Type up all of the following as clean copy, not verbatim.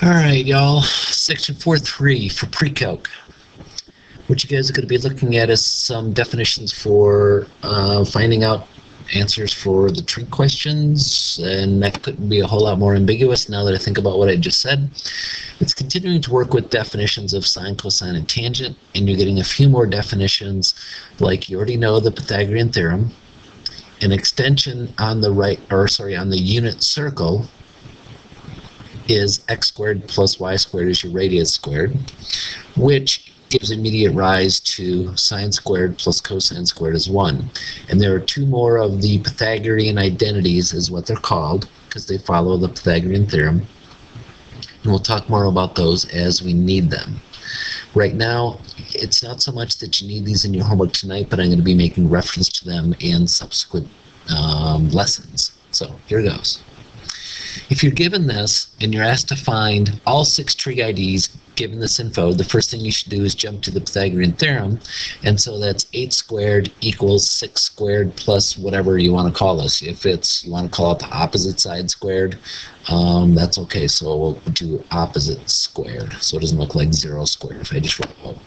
Alright, y'all. Section 4.3 for pre-calc. What you guys are going to be looking at is some definitions for finding out answers for the trig questions, and that couldn't be a whole lot more ambiguous now that I think about what I just said. It's continuing to work with definitions of sine, cosine, and tangent, and you're getting a few more definitions, like you already know the Pythagorean theorem, an extension on the on the unit circle is x squared plus y squared is your radius squared, which gives immediate rise to sine squared plus cosine squared is 1. And there are two more of the Pythagorean identities is what they're called, because they follow the Pythagorean theorem. And we'll talk more about those as we need them. Right now, it's not so much that you need these in your homework tonight, but I'm going to be making reference to them in subsequent lessons. So here goes. If you're given this and you're asked to find all 6 trig IDs given this info, the first thing you should do is jump to the Pythagorean theorem, and so that's 8 squared equals 6 squared plus whatever you want to call this. If you want to call it the opposite side squared, that's okay, so we'll do opposite squared, so it doesn't look like 0 squared if I just roll.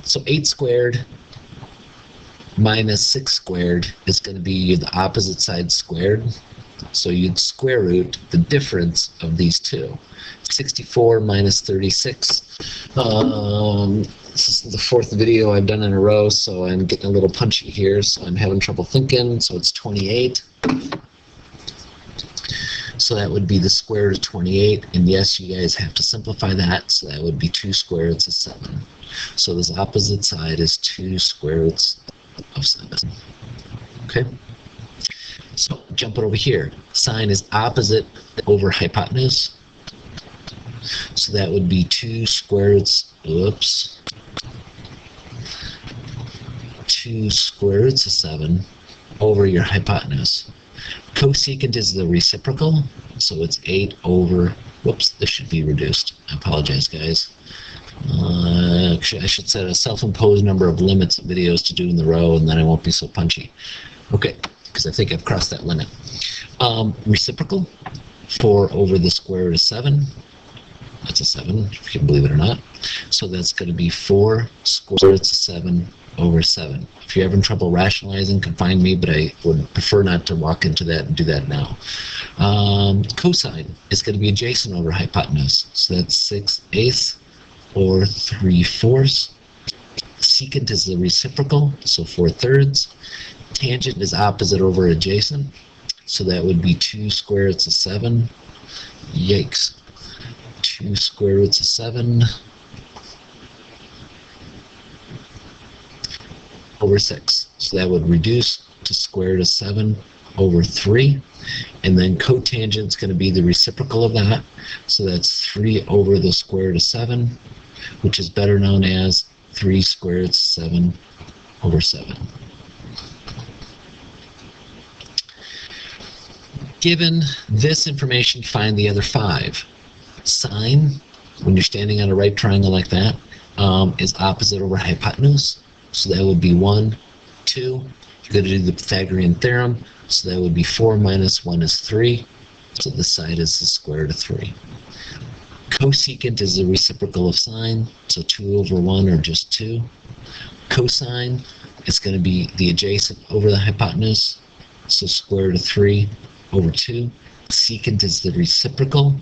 So 8 squared minus 6 squared is going to be the opposite side squared. So you'd square root the difference of these two. 64 minus 36. This is the 4th video I've done in a row, so I'm getting a little punchy here, so I'm having trouble thinking. So it's 28. So that would be the square root of 28. And yes, you guys have to simplify that. So that would be 2 square roots of 7. So this opposite side is 2 square roots of 7. Okay? So jump it over here. Sine is opposite over hypotenuse. So that would be 2 square roots, 2 square roots of 7 over your hypotenuse. Cosecant is the reciprocal, so it's 8 over, this should be reduced. I apologize, guys. Actually, I should set a self-imposed number of limits of videos to do in the row, and then I won't be so punchy. Okay. Because I think I've crossed that limit. Reciprocal, 4 over the square root of 7. That's a 7, if you can believe it or not. So that's going to be 4 square roots of 7 over 7. If you're having trouble rationalizing, you can find me, but I would prefer not to walk into that and do that now. Cosine is going to be adjacent over hypotenuse. So that's 6/8 or 3/4. Secant is the reciprocal, so 4/3. Tangent is opposite over adjacent, so that would be 2 square roots of 7. Yikes. 2 square roots of 7 over 6. So that would reduce to square root of 7 over 3. And then cotangent is going to be the reciprocal of that, so that's 3 over the square root of 7, which is better known as 3 square roots of 7 over 7. Given this information, find the other 5. Sine, when you're standing on a right triangle like that, is opposite over hypotenuse. So that would be 1, 2. You're going to do the Pythagorean theorem. So that would be 4 minus 1 is 3. So this side is the square root of 3. Cosecant is the reciprocal of sine. So 2 over 1 or just 2. Cosine is going to be the adjacent over the hypotenuse. So square root of 3 over 2. Secant is the reciprocal.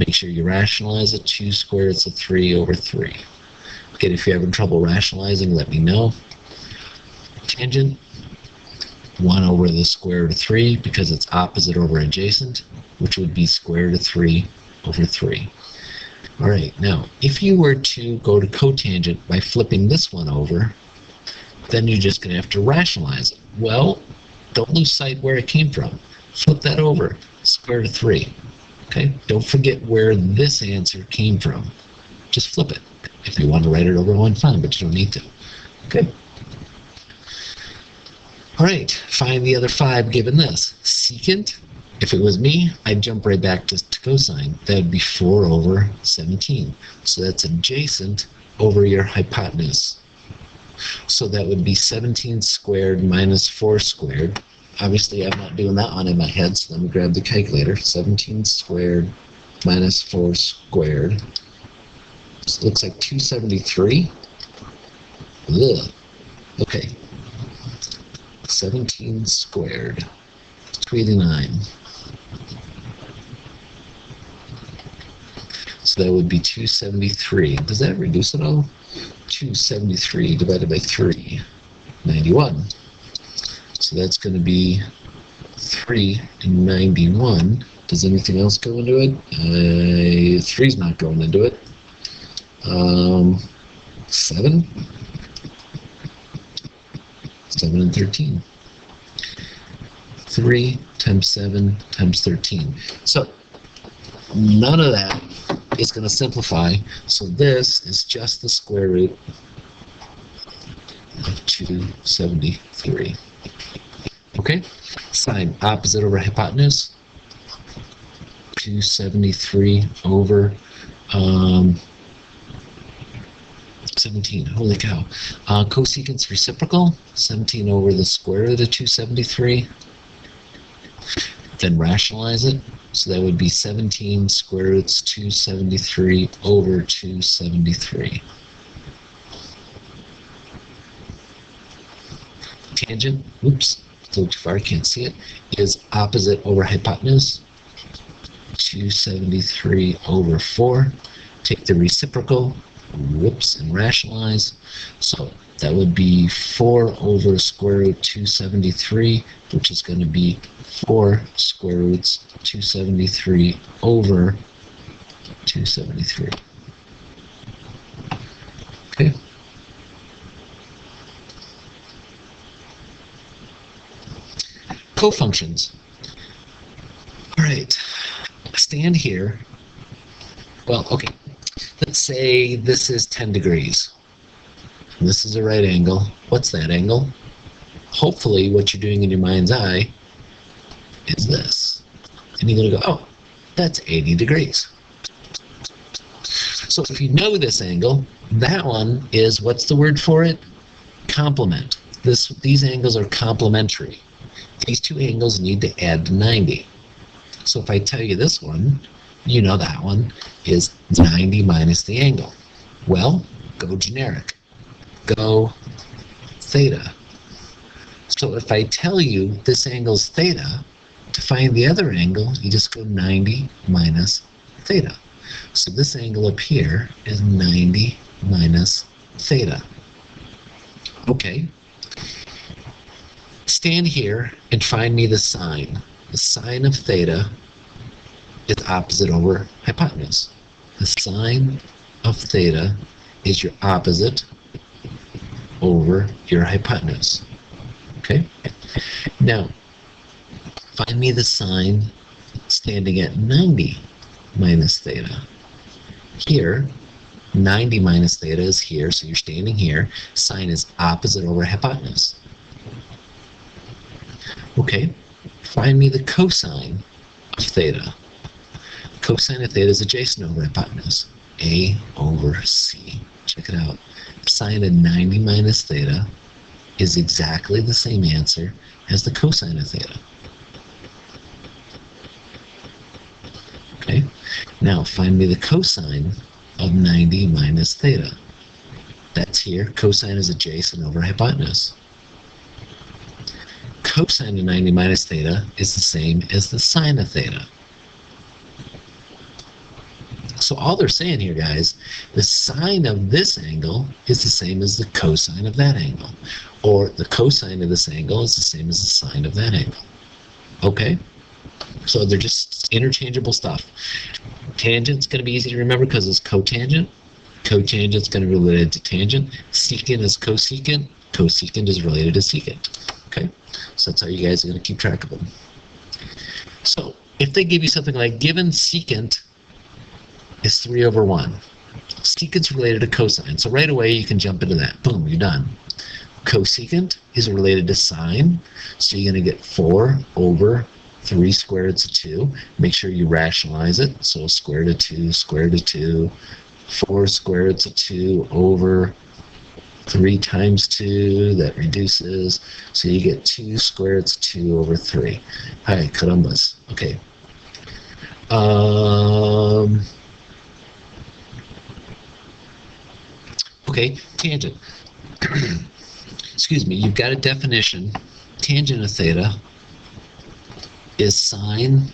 Make sure you rationalize it. 2 square roots of 3 over 3. Again, if you're having trouble rationalizing, let me know. Tangent, 1 over the square root of 3 because it's opposite over adjacent, which would be square root of 3 over 3. All right, now, if you were to go to cotangent by flipping this one over, then you're just going to have to rationalize it. Well, don't lose sight where it came from. Flip that over, square root of 3. Okay? Don't forget where this answer came from. Just flip it. If you want to write it over one, fine, but you don't need to. Okay? All right, find the other 5 given this. Secant, if it was me, I'd jump right back to cosine. That would be 4 over 17. So that's adjacent over your hypotenuse. So that would be 17 squared minus 4 squared. obviously I'm not doing that one in my head, so let me grab the calculator. 17 squared minus 4 squared. So it looks like 273. Ugh. Okay. 17 squared. 289. So that would be 273. Does that reduce at all? 273 divided by 3. 91. So that's going to be 391. Does anything else go into it? 3's not going into it. 7? 7 and 13. 3 times 7 times 13. So none of that is going to simplify. So this is just the square root of 273. Okay? Sine opposite over hypotenuse. 273 over 17. Holy cow. Cosecant's reciprocal. 17 over the square root of 273. Then rationalize it. So that would be 17 square roots 273 over 273. Tangent, oops, so too far, can't see it, is opposite over hypotenuse. 273 over 4. Take the reciprocal, whoops, and rationalize. So that would be 4 over square root 273, which is going to be 4 square roots 273 over 273. Okay. Cofunctions. All right. Stand here. Well, okay. Let's say this is 10 degrees. This is a right angle. What's that angle? Hopefully what you're doing in your mind's eye is this. And you're going to go, oh, that's 80 degrees. So if you know this angle, that one is, what's the word for it? Complement. These angles are complementary. These two angles need to add to 90. So if I tell you this one, you know that one is 90 minus the angle. Well, go generic. Go theta. So if I tell you this angle's theta, to find the other angle, you just go 90 minus theta. So this angle up here is 90 minus theta. Okay. Stand here and find me the sine. The sine of theta is opposite over hypotenuse. The sine of theta is your opposite over your hypotenuse. Okay? Now, find me the sine standing at 90 minus theta. Here, 90 minus theta is here, so you're standing here. Sine is opposite over hypotenuse. Okay, find me the cosine of theta. Cosine of theta is adjacent over hypotenuse. A over C. Check it out. Sine of 90 minus theta is exactly the same answer as the cosine of theta. Okay, now find me the cosine of 90 minus theta. That's here. Cosine is adjacent over hypotenuse. Cosine of 90 minus theta is the same as the sine of theta. So all they're saying here, guys, the sine of this angle is the same as the cosine of that angle. Or the cosine of this angle is the same as the sine of that angle. Okay? So they're just interchangeable stuff. Tangent's going to be easy to remember because it's cotangent. Cotangent's going to be related to tangent. Secant is cosecant. Cosecant is related to secant. Okay? So that's how you guys are going to keep track of them. So if they give you something like, given secant is 3 over 1. Secant's related to cosine. So right away you can jump into that. Boom, you're done. Cosecant is related to sine. So you're going to get 4 over 3 square roots of 2. Make sure you rationalize it. So square root of 2, square root of 2, 4 square roots of 2 over 3 times 2, that reduces, so you get 2 squared, it's 2 over 3. Hi, carambas. Okay. Okay, tangent. Excuse me, you've got a definition. Tangent of theta is sine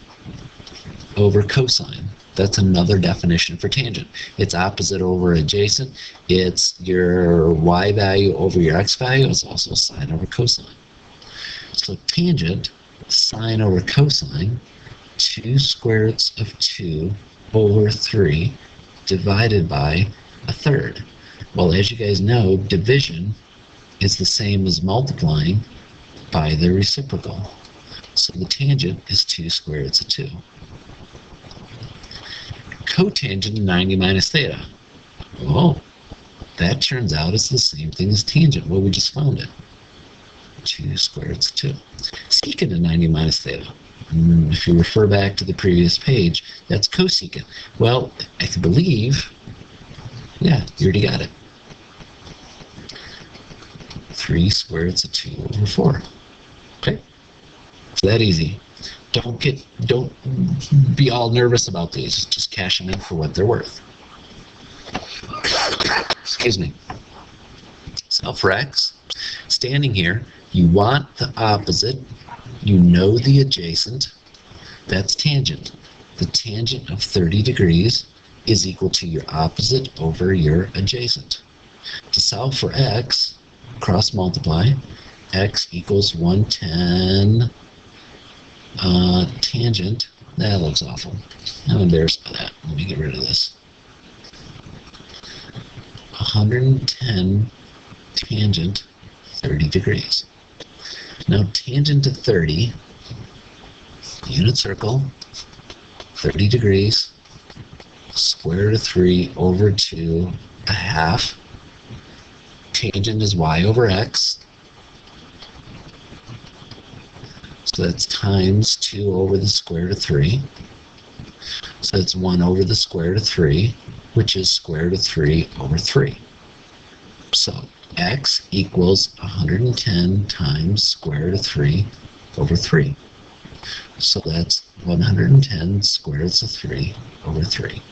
over cosine. That's another definition for tangent. It's opposite over adjacent. It's your y value over your x value. It's also sine over cosine. So tangent, sine over cosine, 2 squareds of 2 over 3 divided by a third. Well, as you guys know, division is the same as multiplying by the reciprocal. So the tangent is 2 squareds of 2. Cotangent of 90 minus theta. Oh, that turns out it's the same thing as tangent. Well, we just found it. 2 squareds of 2. Secant of 90 minus theta. If you refer back to the previous page, that's cosecant. Well, I believe, yeah, you already got it. 3 squareds of 2 over 4. Okay? It's that easy. Don't be all nervous about these. Just cash them in for what they're worth. Excuse me. So for x, standing here, you want the opposite. You know the adjacent. That's tangent. The tangent of 30 degrees is equal to your opposite over your adjacent. To solve for x, cross multiply. X equals 110 tangent. That looks awful. I'm embarrassed by that. Let me get rid of this. 110 tangent 30 degrees. Now tangent to 30, unit circle, 30 degrees, square root of 3 over 2, a half. Tangent is y over x. So that's times 2 over the square root of 3. So that's 1 over the square root of 3, which is square root of 3 over 3. So x equals 110 times square root of 3 over 3. So that's 110 square roots of 3 over 3.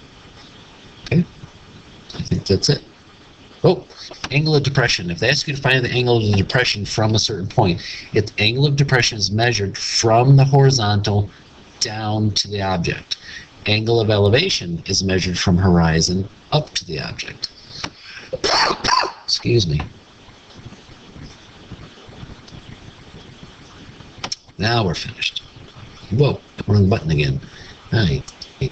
Okay? I think that's it. Oh, angle of depression. If they ask you to find the angle of depression from a certain point, its angle of depression is measured from the horizontal down to the object. Angle of elevation is measured from horizon up to the object. Excuse me. Now we're finished. Whoa, wrong button again. All right.